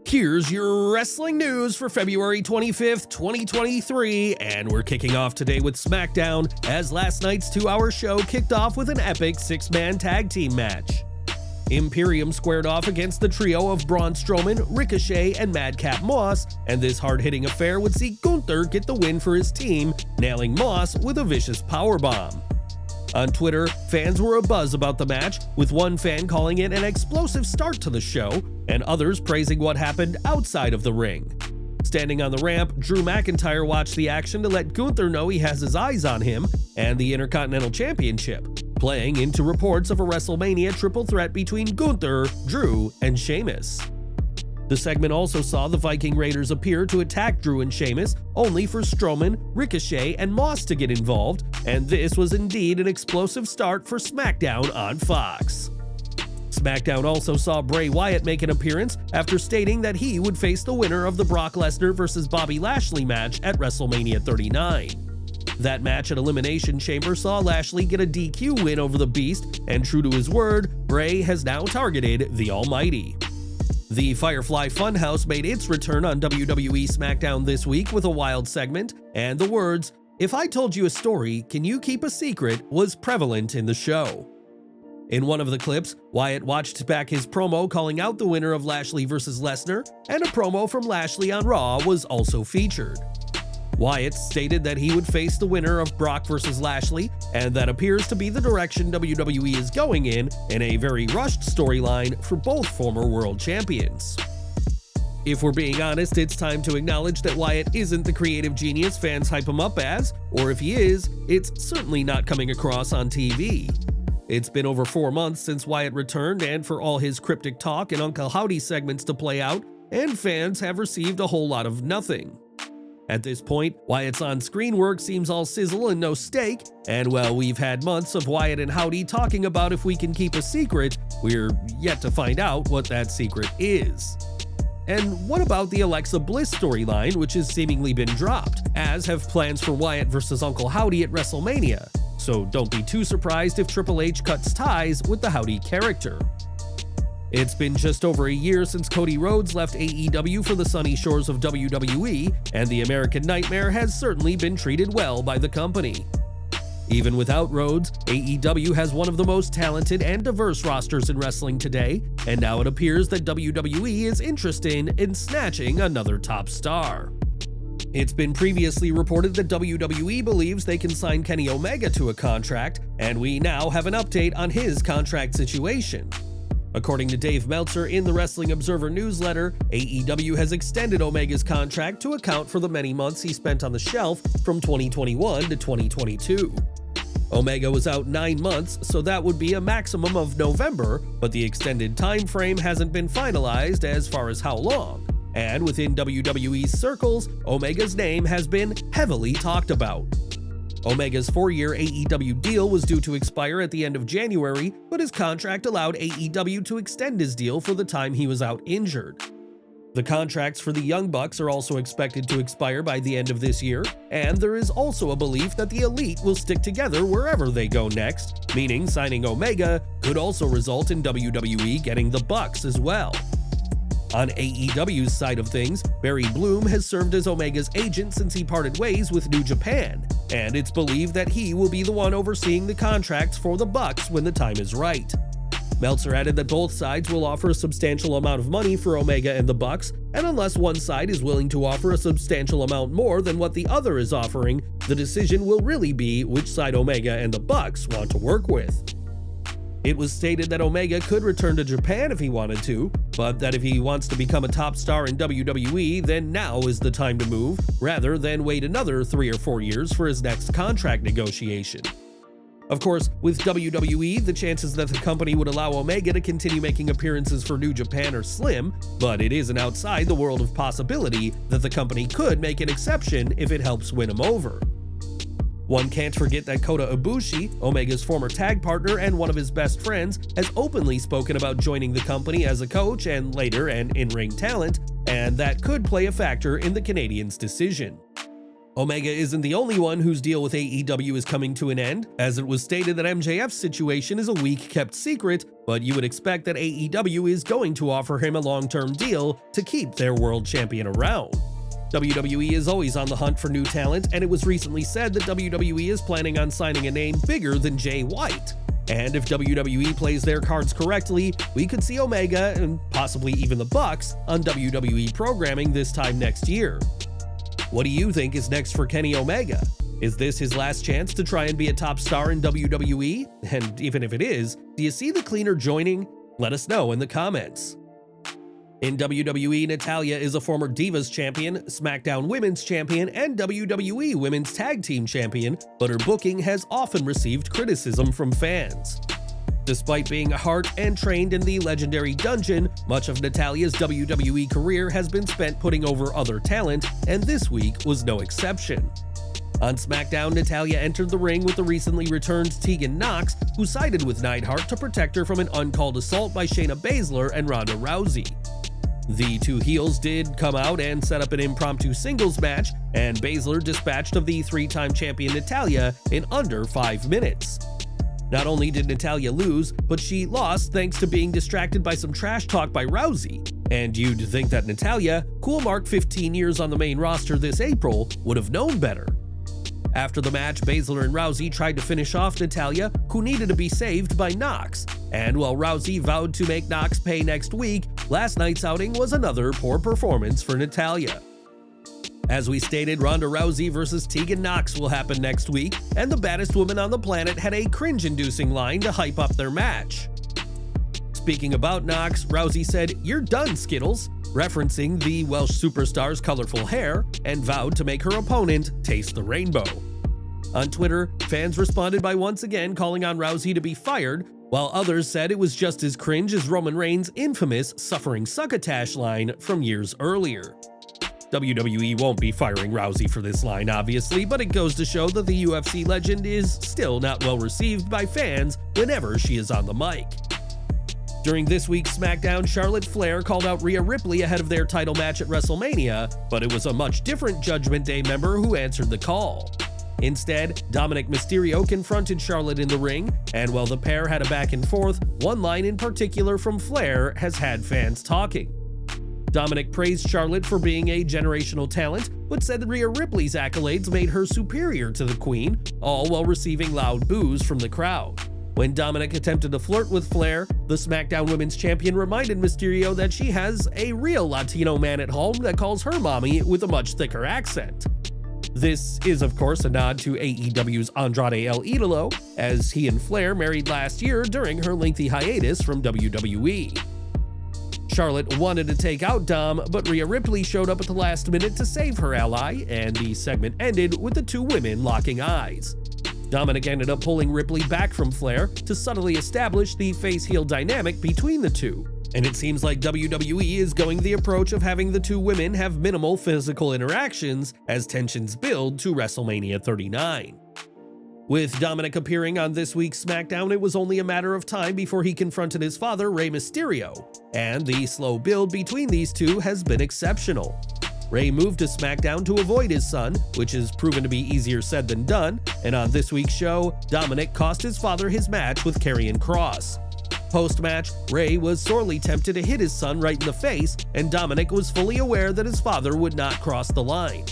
Here's your wrestling news for February 25th, 2023, and we're kicking off today with SmackDown as last night's 2-hour show kicked off with an epic 6-man tag team match. Imperium squared off against the trio of Braun Strowman, Ricochet, and Madcap Moss, and this hard-hitting affair would see Gunther get the win for his team, nailing Moss with a vicious powerbomb. On Twitter, fans were abuzz about the match, with one fan calling it an explosive start to the show, and others praising what happened outside of the ring. Standing on the ramp, Drew McIntyre watched the action to let Gunther know he has his eyes on him and the Intercontinental Championship, playing into reports of a WrestleMania triple threat between Gunther, Drew, and Sheamus. The segment also saw the Viking Raiders appear to attack Drew and Sheamus, only for Strowman, Ricochet, and Moss to get involved, and this was indeed an explosive start for SmackDown on Fox. SmackDown also saw Bray Wyatt make an appearance after stating that he would face the winner of the Brock Lesnar vs. Bobby Lashley match at WrestleMania 39. That match at Elimination Chamber saw Lashley get a DQ win over the Beast, and true to his word, Bray has now targeted the Almighty. The Firefly Funhouse made its return on WWE SmackDown this week with a wild segment, and the words, "If I told you a story, can you keep a secret?" was prevalent in the show. In one of the clips, Wyatt watched back his promo calling out the winner of Lashley vs. Lesnar, and a promo from Lashley on Raw was also featured. Wyatt stated that he would face the winner of Brock vs. Lashley, and that appears to be the direction WWE is going in a very rushed storyline for both former world champions. If we're being honest, it's time to acknowledge that Wyatt isn't the creative genius fans hype him up as, or if he is, it's certainly not coming across on TV. It's been over 4 months since Wyatt returned, and for all his cryptic talk and Uncle Howdy segments to play out, and fans have received a whole lot of nothing. At this point, Wyatt's on-screen work seems all sizzle and no steak, and while we've had months of Wyatt and Howdy talking about if we can keep a secret, we're yet to find out what that secret is. And what about the Alexa Bliss storyline, which has seemingly been dropped, as have plans for Wyatt vs. Uncle Howdy at WrestleMania, so don't be too surprised if Triple H cuts ties with the Howdy character. It's been just over a year since Cody Rhodes left AEW for the sunny shores of WWE, and the American Nightmare has certainly been treated well by the company. Even without Rhodes, AEW has one of the most talented and diverse rosters in wrestling today, and now it appears that WWE is interested in snatching another top star. It's been previously reported that WWE believes they can sign Kenny Omega to a contract, and we now have an update on his contract situation. According to Dave Meltzer in the Wrestling Observer newsletter, AEW has extended Omega's contract to account for the many months he spent on the shelf from 2021 to 2022. Omega was out 9 months, so that would be a maximum of November, but the extended time frame hasn't been finalized as far as how long. And within WWE's circles, Omega's name has been heavily talked about. Omega's 4-year AEW deal was due to expire at the end of January, but his contract allowed AEW to extend his deal for the time he was out injured. The contracts for the Young Bucks are also expected to expire by the end of this year, and there is also a belief that the Elite will stick together wherever they go next, meaning signing Omega could also result in WWE getting the Bucks as well. On AEW's side of things, Barry Bloom has served as Omega's agent since he parted ways with New Japan, and it's believed that he will be the one overseeing the contracts for the Bucks when the time is right. Meltzer added that both sides will offer a substantial amount of money for Omega and the Bucks, and unless one side is willing to offer a substantial amount more than what the other is offering, the decision will really be which side Omega and the Bucks want to work with. It was stated that Omega could return to Japan if he wanted to, but that if he wants to become a top star in WWE, then now is the time to move, rather than wait another 3 or 4 years for his next contract negotiation. Of course, with WWE, the chances that the company would allow Omega to continue making appearances for New Japan are slim, but it isn't outside the world of possibility that the company could make an exception if it helps win him over. One can't forget that Kota Ibushi, Omega's former tag partner and one of his best friends, has openly spoken about joining the company as a coach and later an in-ring talent, and that could play a factor in the Canadian's decision. Omega isn't the only one whose deal with AEW is coming to an end, as it was stated that MJF's situation is a weak-kept secret, but you would expect that AEW is going to offer him a long-term deal to keep their world champion around. WWE is always on the hunt for new talent, and it was recently said that WWE is planning on signing a name bigger than Jay White. And if WWE plays their cards correctly, we could see Omega, and possibly even the Bucks, on WWE programming this time next year. What do you think is next for Kenny Omega? Is this his last chance to try and be a top star in WWE? And even if it is, do you see the cleaner joining? Let us know in the comments. In WWE, Natalya is a former Divas champion, SmackDown Women's champion, and WWE Women's Tag Team champion, but her booking has often received criticism from fans. Despite being a heart and trained in the legendary Dungeon, much of Natalya's WWE career has been spent putting over other talent, and this week was no exception. On SmackDown, Natalya entered the ring with the recently returned Tegan Nox, who sided with Neidhart to protect her from an uncalled assault by Shayna Baszler and Ronda Rousey. The two heels did come out and set up an impromptu singles match, and Baszler dispatched of the three-time champion Natalya in under 5 minutes. Not only did Natalya lose, but she lost thanks to being distracted by some trash talk by Rousey. And you'd think that Natalya, cool marked 15 years on the main roster this April, would have known better. After the match, Baszler and Rousey tried to finish off Natalya, who needed to be saved by Nox. And while Rousey vowed to make Nox pay next week, last night's outing was another poor performance for Natalya. As we stated, Ronda Rousey versus Tegan Nox will happen next week, and the baddest woman on the planet had a cringe-inducing line to hype up their match. Speaking about Nox, Rousey said, "You're done, Skittles," referencing the Welsh superstar's colorful hair, and vowed to make her opponent taste the rainbow. On Twitter, fans responded by once again calling on Rousey to be fired, while others said it was just as cringe as Roman Reigns' infamous suffering succotash line from years earlier. WWE won't be firing Rousey for this line, obviously, but it goes to show that the UFC legend is still not well received by fans whenever she is on the mic. During this week's SmackDown, Charlotte Flair called out Rhea Ripley ahead of their title match at WrestleMania, but it was a much different Judgment Day member who answered the call. Instead, Dominik Mysterio confronted Charlotte in the ring, and while the pair had a back and forth, one line in particular from Flair has had fans talking. Dominik praised Charlotte for being a generational talent, but said that Rhea Ripley's accolades made her superior to the Queen, all while receiving loud boos from the crowd. When Dominik attempted to flirt with Flair, the SmackDown Women's Champion reminded Mysterio that she has a real Latino man at home that calls her mommy with a much thicker accent. This is, of course, a nod to AEW's Andrade El Idolo, as he and Flair married last year during her lengthy hiatus from WWE. Charlotte wanted to take out Dom, but Rhea Ripley showed up at the last minute to save her ally, and the segment ended with the two women locking eyes. Dominik ended up pulling Ripley back from Flair to subtly establish the face-heel dynamic between the two. And it seems like WWE is going the approach of having the two women have minimal physical interactions as tensions build to WrestleMania 39. With Dominik appearing on this week's SmackDown, it was only a matter of time before he confronted his father, Rey Mysterio, and the slow build between these two has been exceptional. Rey moved to SmackDown to avoid his son, which has proven to be easier said than done, and on this week's show, Dominik cost his father his match with Karrion Kross. Post-match, Rey was sorely tempted to hit his son right in the face, and Dominik was fully aware that his father would not cross the line.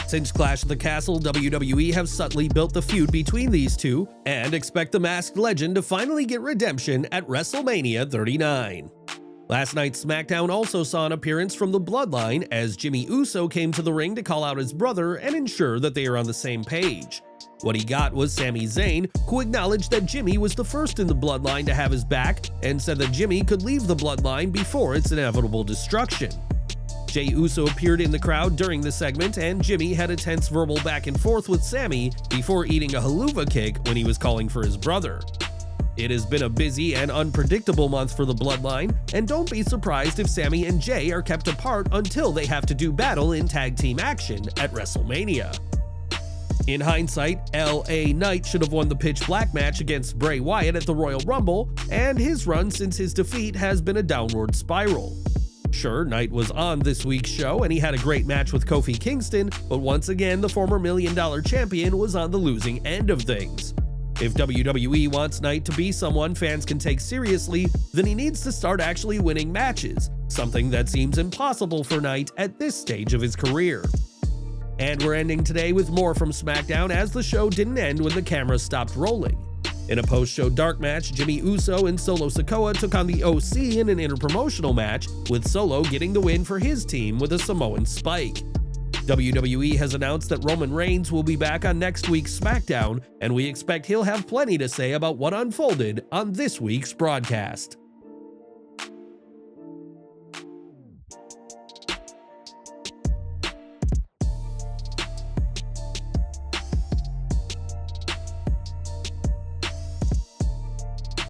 Since Clash of the Castle, WWE have subtly built the feud between these two, and expect the masked legend to finally get redemption at WrestleMania 39. Last night's SmackDown also saw an appearance from the Bloodline as Jimmy Uso came to the ring to call out his brother and ensure that they are on the same page. What he got was Sami Zayn, who acknowledged that Jimmy was the first in the Bloodline to have his back and said that Jimmy could leave the Bloodline before its inevitable destruction. Jey Uso appeared in the crowd during the segment, and Jimmy had a tense verbal back and forth with Sami before eating a haluva kick when he was calling for his brother. It has been a busy and unpredictable month for the Bloodline, and don't be surprised if Sami and Jey are kept apart until they have to do battle in tag team action at WrestleMania. In hindsight, LA Knight should have won the Pitch Black match against Bray Wyatt at the Royal Rumble, and his run since his defeat has been a downward spiral. Sure, Knight was on this week's show and he had a great match with Kofi Kingston, but once again, the former $1 million champion was on the losing end of things. If WWE wants Knight to be someone fans can take seriously, then he needs to start actually winning matches, something that seems impossible for Knight at this stage of his career. And we're ending today with more from SmackDown, as the show didn't end when the cameras stopped rolling. In a post-show dark match, Jimmy Uso and Solo Sikoa took on the OC in an interpromotional match, with Solo getting the win for his team with a Samoan spike. WWE has announced that Roman Reigns will be back on next week's SmackDown, and we expect he'll have plenty to say about what unfolded on this week's broadcast.